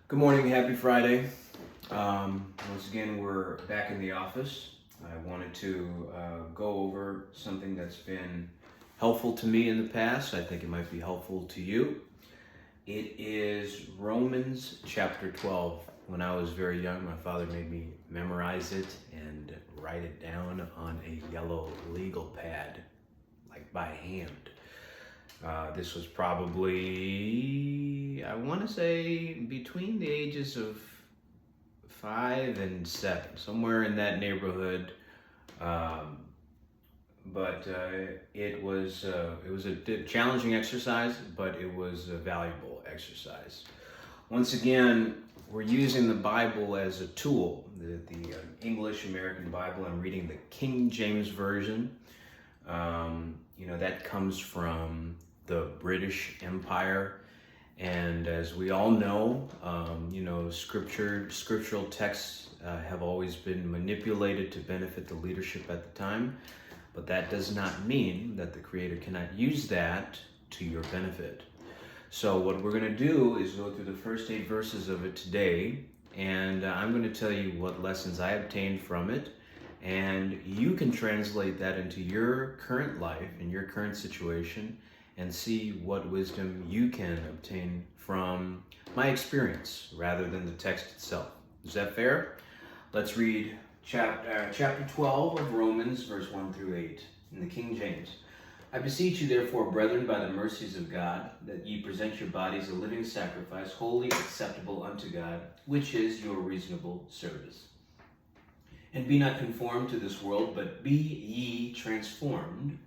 Good morning, happy Friday. Once again, we're back in the office. I wanted to go over something that's been helpful to me in the past. I think it might be helpful to you. It is Romans chapter 12. When I was very young, my father made me memorize it and write it down on a yellow legal pad, like by hand. This was probably, I want to say, between the ages of 5 and 7, somewhere in that neighborhood. But it was a challenging exercise, but it was a valuable exercise. Once again, we're using the Bible as a tool. The English American Bible. I'm reading the King James Version. That comes from the British Empire, and as we all know, scriptural texts have always been manipulated to benefit the leadership at the time, but that does not mean that the Creator cannot use that to your benefit. So what we're going to do is go through the first 8 verses of it today, and I'm going to tell you what lessons I obtained from it, and you can translate that into your current life and your current situation and see what wisdom you can obtain from my experience rather than the text itself. Is that fair? Let's read chapter 12 of Romans, verse 1 through 8 in the King James. I beseech you, therefore, brethren, by the mercies of God, that ye present your bodies a living sacrifice, wholly acceptable unto God, which is your reasonable service. And be not conformed to this world, but be ye transformed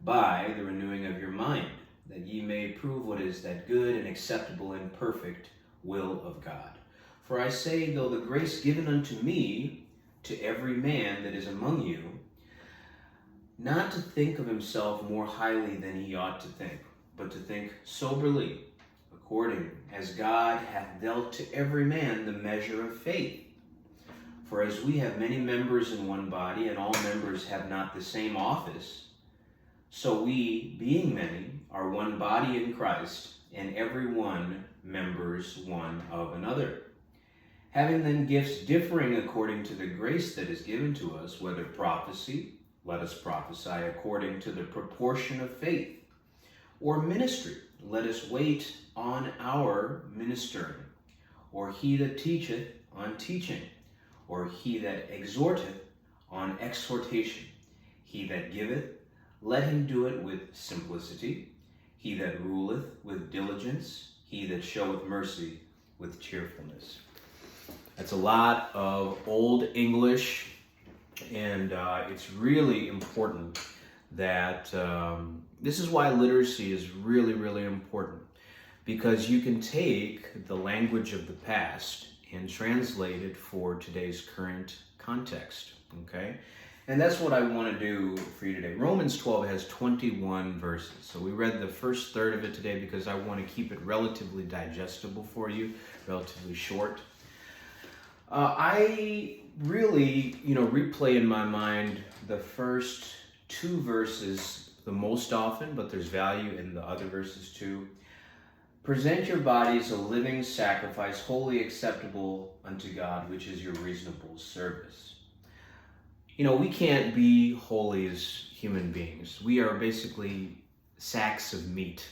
by the renewing of your mind, that ye may prove what is that good and acceptable and perfect will of God. For I say, though the grace given unto me, to every man that is among you, not to think of himself more highly than he ought to think, but to think soberly, according as God hath dealt to every man the measure of faith. For as we have many members in one body, and all members have not the same office, so we, being many, are one body in Christ, and every one members one of another. Having then gifts differing according to the grace that is given to us, whether prophecy, let us prophesy according to the proportion of faith, or ministry, let us wait on our ministering, or he that teacheth on teaching, or he that exhorteth on exhortation, he that giveth, let him do it with simplicity, he that ruleth with diligence, he that showeth mercy with cheerfulness. That's a lot of Old English, and it's really important that this is why literacy is really, really important, because you can take the language of the past and translate it for today's current context, okay? And that's what I want to do for you today. Romans 12 has 21 verses. So we read the first third of it today because I want to keep it relatively digestible for you, relatively short. I really, replay in my mind the first 2 verses the most often, but there's value in the other verses too. Present your bodies a living sacrifice, wholly acceptable unto God, which is your reasonable service. We can't be holy as human beings. We are basically sacks of meat,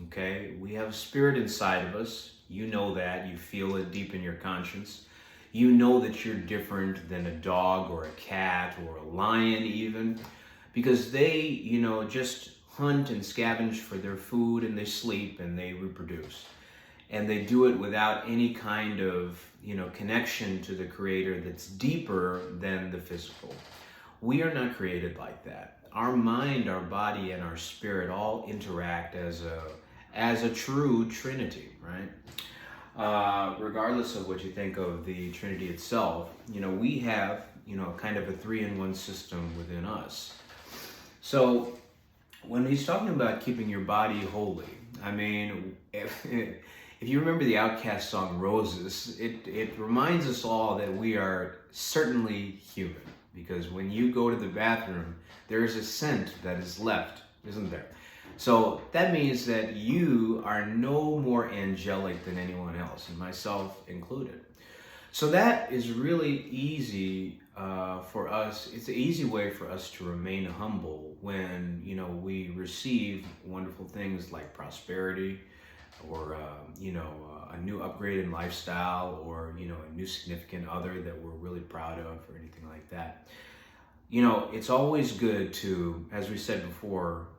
okay? We have spirit inside of us. You know that. You feel it deep in your conscience. You know that you're different than a dog or a cat or a lion even, because they, just hunt and scavenge for their food, and they sleep and they reproduce. And they do it without any kind of, connection to the Creator that's deeper than the physical. We are not created like that. Our mind, our body, and our spirit all interact as a true Trinity, right? Regardless of what you think of the Trinity itself, we have, kind of a 3-in-1 system within us. So when he's talking about keeping your body holy, I mean, if you remember the Outkast song Roses, it reminds us all that we are certainly human, because when you go to the bathroom, there is a scent that is left, isn't there? So that means that you are no more angelic than anyone else, and myself included. So that is really easy for us. It's an easy way for us to remain humble when, we receive wonderful things like prosperity, or a new upgrade in lifestyle, or a new significant other that we're really proud of, or anything like that. It's always good to, as we said before,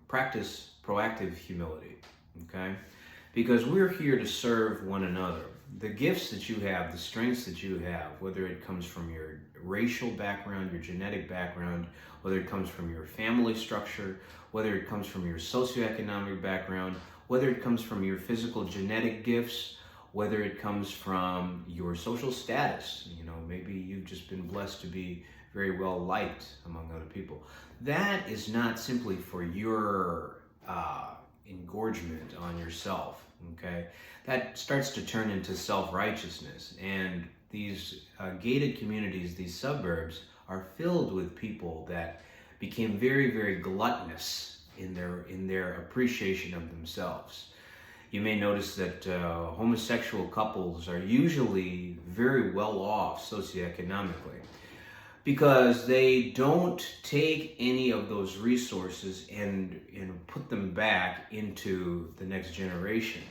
practice proactive humility. Okay, because we're here to serve one another. The gifts that you have, the strengths that you have, whether it comes from your racial background, your genetic background, whether it comes from your family structure, whether it comes from your socioeconomic background, whether it comes from your physical genetic gifts, whether it comes from your social status, maybe you've just been blessed to be very well liked among other people. That is not simply for your engorgement on yourself, okay? That starts to turn into self-righteousness. And these gated communities, these suburbs, are filled with people that became very, very gluttonous in their appreciation of themselves. You may notice that homosexual couples are usually very well off socioeconomically, because they don't take any of those resources and put them back into the next generation.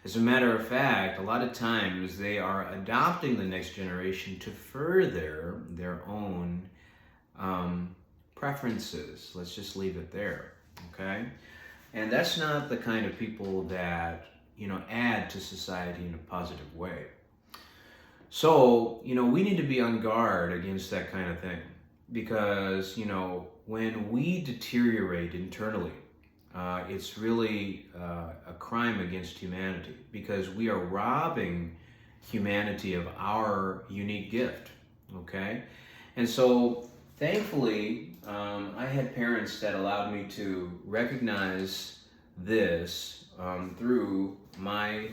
As a matter of fact, a lot of times they are adopting the next generation to further their own preferences. Let's just leave it there, okay? And that's not the kind of people that, add to society in a positive way. So, we need to be on guard against that kind of thing, because, when we deteriorate internally, it's really a crime against humanity, because we are robbing humanity of our unique gift, okay? And so, thankfully, I had parents that allowed me to recognize this through my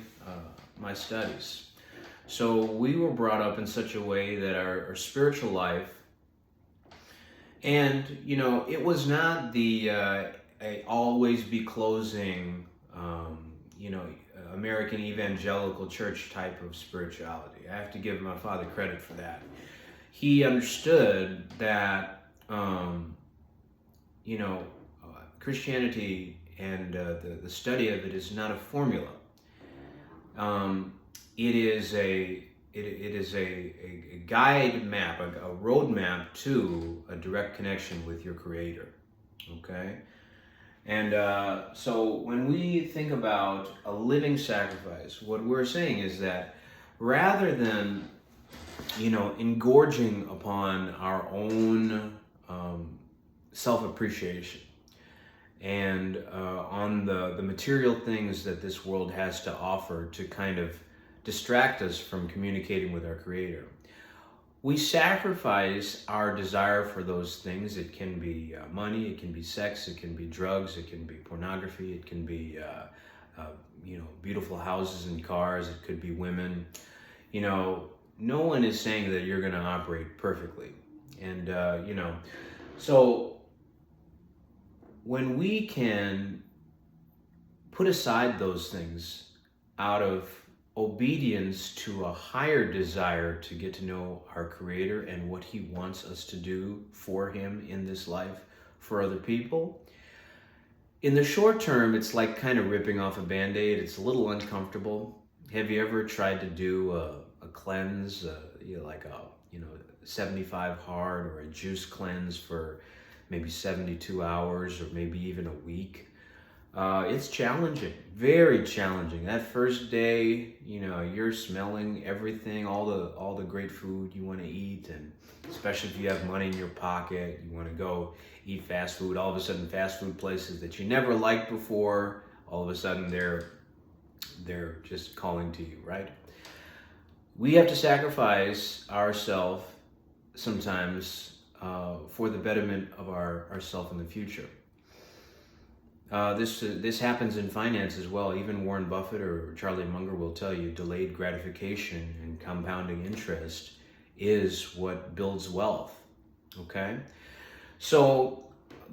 studies. So we were brought up in such a way that our spiritual life, and it was not the always be closing, American evangelical church type of spirituality. I have to give my father credit for that. He understood that, Christianity and the study of it is not a formula. It is a guide map, a road map to a direct connection with your Creator. Okay? And so when we think about a living sacrifice, what we're saying is that rather than, engorging upon our own self-appreciation and on the material things that this world has to offer to kind of distract us from communicating with our Creator, we sacrifice our desire for those things. It can be money, it can be sex, it can be drugs, it can be pornography, it can be beautiful houses and cars, it could be women. No one is saying that you're going to operate perfectly. And, so when we can put aside those things out of obedience to a higher desire to get to know our Creator and what He wants us to do for Him in this life for other people, in the short term, it's like kind of ripping off a Band-Aid. It's a little uncomfortable. Have you ever tried to do a cleanse, like a 75 hard, or a juice cleanse for maybe 72 hours or maybe even a week? It's challenging, very challenging. That first day, you're smelling everything, all the great food you want to eat, and especially if you have money in your pocket, you want to go eat fast food. All of a sudden, fast food places that you never liked before, all of a sudden they're just calling to you, right? We have to sacrifice ourselves sometimes for the betterment of ourself in the future. This happens in finance as well. Even Warren Buffett or Charlie Munger will tell you delayed gratification and compounding interest is what builds wealth. Okay? So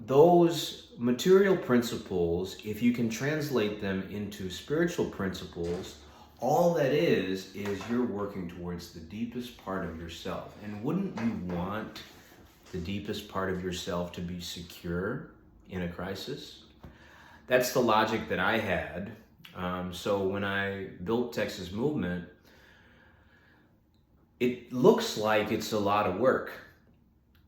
those material principles, if you can translate them into spiritual principles, all that is you're working towards the deepest part of yourself. And wouldn't you want the deepest part of yourself to be secure in a crisis? That's the logic that I had. So when I built Texas Movement, it looks like it's a lot of work,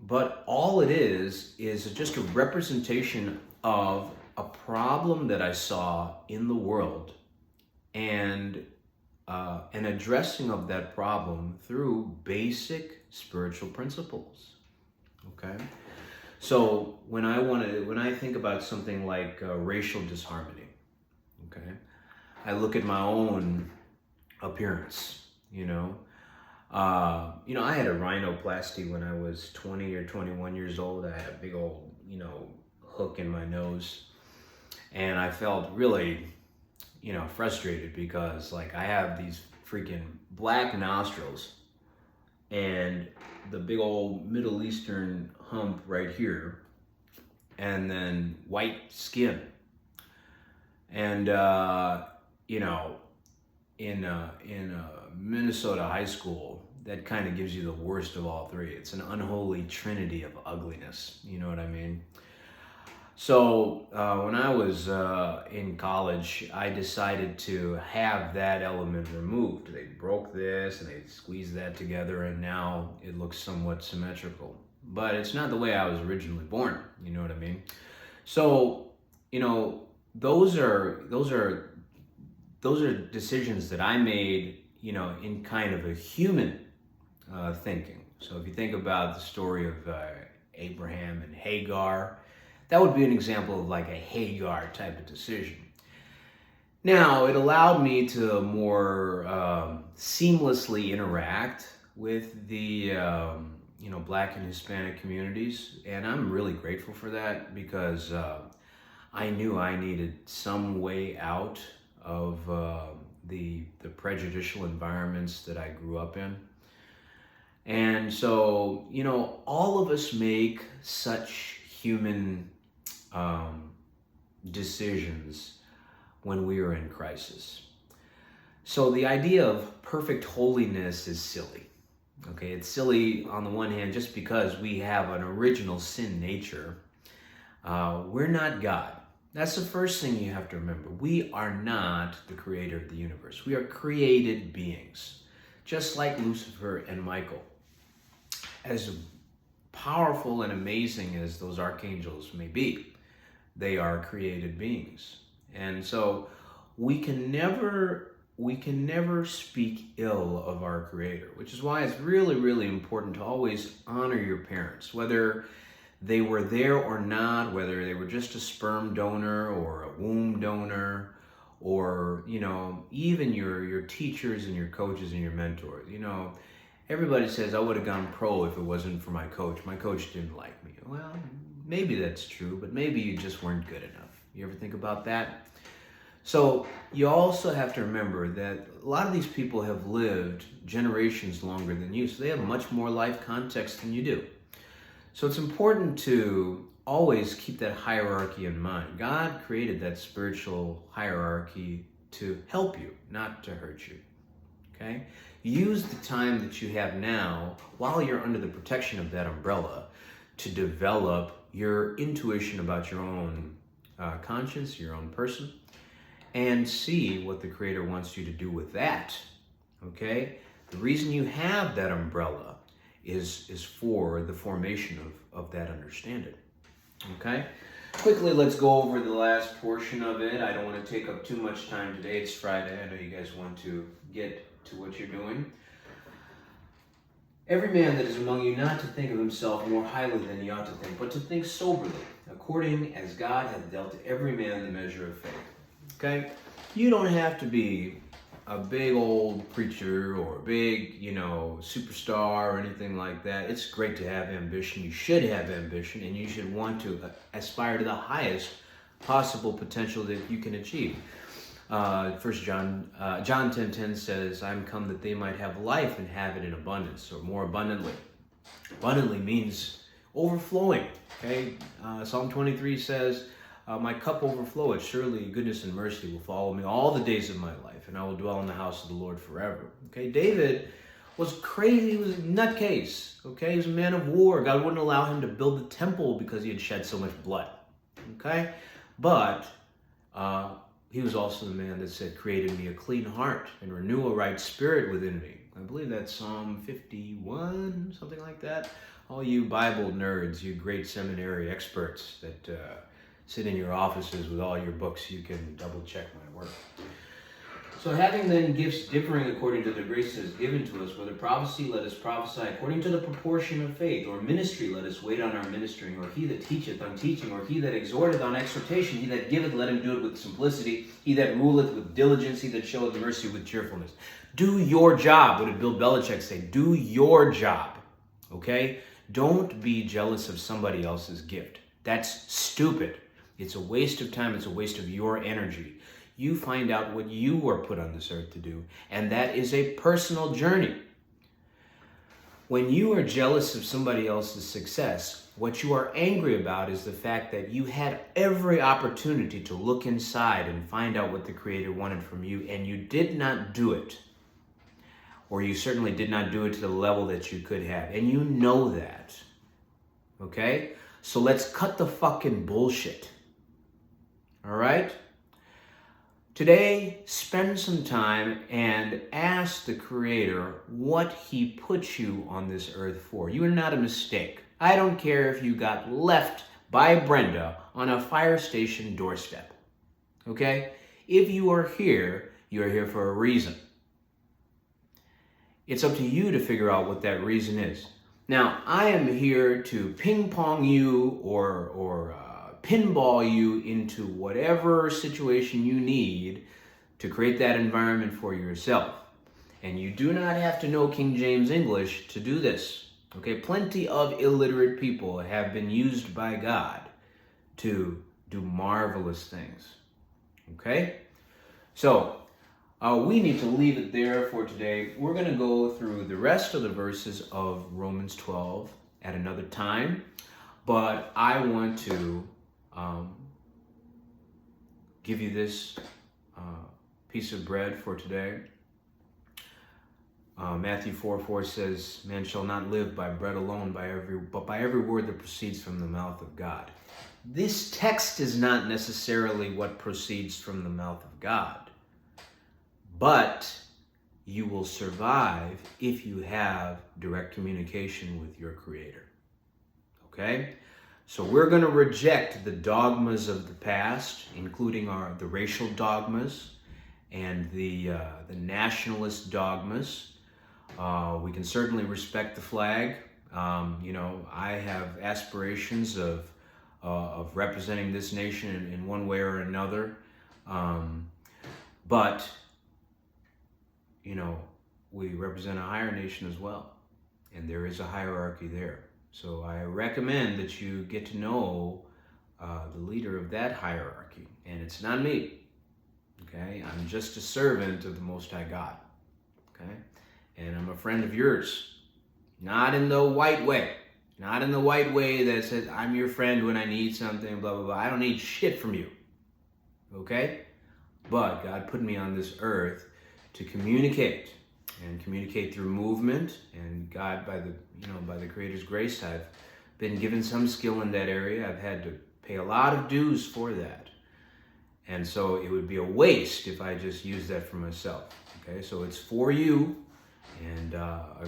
but all it is just a representation of a problem that I saw in the world, and an addressing of that problem through basic spiritual principles. Okay, so when I think about something like racial disharmony, okay, I look at my own appearance. I had a rhinoplasty when I was 20 or 21 years old. I had a big old, hook in my nose, and I felt really, frustrated because I have these freaking black nostrils and the big old Middle Eastern hump right here, and then white skin. And, in Minnesota high school, that kind of gives you the worst of all three. It's an unholy trinity of ugliness. You know what I mean? So when I was in college, I decided to have that element removed. They broke this and they squeezed that together, and now it looks somewhat symmetrical. But it's not the way I was originally born. You know what I mean? So, those are decisions that I made, in kind of a human thinking. So if you think about the story of Abraham and Hagar, that would be an example of a Hagar type of decision. Now, it allowed me to more seamlessly interact with the Black and Hispanic communities, and I'm really grateful for that, because I knew I needed some way out of the prejudicial environments that I grew up in. And so, all of us make such human decisions when we are in crisis. So the idea of perfect holiness is silly. Okay, it's silly on the one hand just because we have an original sin nature. We're not God. That's the first thing you have to remember. We are not the creator of the universe. We are created beings, just like Lucifer and Michael. As powerful and amazing as those archangels may be, they are created beings. And so we can never speak ill of our creator, which is why it's really, really important to always honor your parents, whether they were there or not, whether they were just a sperm donor or a womb donor, or, even your teachers and your coaches and your mentors. Everybody says, I would have gone pro if it wasn't for my coach. My coach didn't like me. Well, maybe that's true, but maybe you just weren't good enough. You ever think about that? So you also have to remember that a lot of these people have lived generations longer than you, so they have much more life context than you do. So it's important to always keep that hierarchy in mind. God created that spiritual hierarchy to help you, not to hurt you. Okay? Use the time that you have now while you're under the protection of that umbrella to develop your intuition about your own conscience, your own person, and see what the Creator wants you to do with that. Okay? The reason you have that umbrella is for the formation of that understanding. Okay? Quickly, let's go over the last portion of it. I don't want to take up too much time today. It's Friday. I know you guys want to get to what you're doing. Every man that is among you not to think of himself more highly than he ought to think, but to think soberly, according as God hath dealt to every man the measure of faith. Okay? You don't have to be a big old preacher or a big, superstar or anything like that. It's great to have ambition. You should have ambition, and you should want to aspire to the highest possible potential that you can achieve. First John 10:10 says, I'm come that they might have life and have it in abundance, or more abundantly. Abundantly means overflowing. Okay, Psalm 23 says, my cup overfloweth, surely goodness and mercy will follow me all the days of my life, and I will dwell in the house of the Lord forever. Okay, David was crazy, he was a nutcase. Okay, he was a man of war. God wouldn't allow him to build the temple because he had shed so much blood. Okay, but he was also the man that said, create in me a clean heart and renew a right spirit within me. I believe that's Psalm 51, something like that. All you Bible nerds, you great seminary experts that sit in your offices with all your books, you can double check my work. So having then gifts differing according to the grace that is given to us, whether prophecy, let us prophesy according to the proportion of faith, or ministry, let us wait on our ministering, or he that teacheth on teaching, or he that exhorteth on exhortation, he that giveth, let him do it with simplicity, he that ruleth with diligence, he that showeth mercy with cheerfulness. Do your job. What did Bill Belichick say? Do your job, okay? Don't be jealous of somebody else's gift. That's stupid. It's a waste of time. It's a waste of your energy. You find out what you were put on this earth to do, and that is a personal journey. When you are jealous of somebody else's success, what you are angry about is the fact that you had every opportunity to look inside and find out what the Creator wanted from you, and you did not do it. Or you certainly did not do it to the level that you could have. And you know that. Okay? So let's cut the fucking bullshit. All right? Today, spend some time and ask the Creator what He put you on this earth for. You are not a mistake. I don't care if you got left by Brenda on a fire station doorstep. Okay? If you are here for a reason. It's up to you to figure out what that reason is. Now, I am here to ping pong you or pinball you into whatever situation you need to create that environment for yourself. And you do not have to know King James English to do this. Okay, plenty of illiterate people have been used by God to do marvelous things. Okay? So, we need to leave it there for today. We're going to go through the rest of the verses of Romans 12 at another time. But I want to give you this piece of bread for today. Matthew 4:4 says, man shall not live by bread alone, but by every word that proceeds from the mouth of God. This text is not necessarily what proceeds from the mouth of God. But you will survive if you have direct communication with your Creator. Okay? So we're going to reject the dogmas of the past, including the racial dogmas and the nationalist dogmas. We can certainly respect the flag. I have aspirations of representing this nation in one way or another. But we represent a higher nation as well, and there is a hierarchy there. So I recommend that you get to know the leader of that hierarchy, and it's not me, okay? I'm just a servant of the Most High God, okay? And I'm a friend of yours, not in the white way, not in the white way that says I'm your friend when I need something, blah, blah, blah. I don't need shit from you, okay? But God put me on this earth to communicate, and communicate through movement. And God, by the Creator's grace, I've been given some skill in that area. I've had to pay a lot of dues for that. And so it would be a waste if I just used that for myself. Okay, so it's for you. And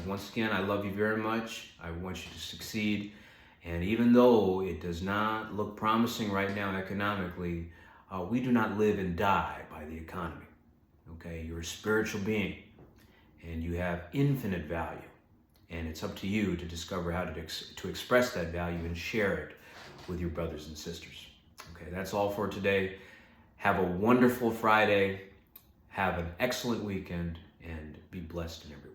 once again, I love you very much. I want you to succeed. And even though it does not look promising right now economically, we do not live and die by the economy. Okay, you're a spiritual being, and you have infinite value, and it's up to you to discover how to express that value and share it with your brothers and sisters. Okay, that's all for today. Have a wonderful Friday. Have an excellent weekend, and be blessed in every way.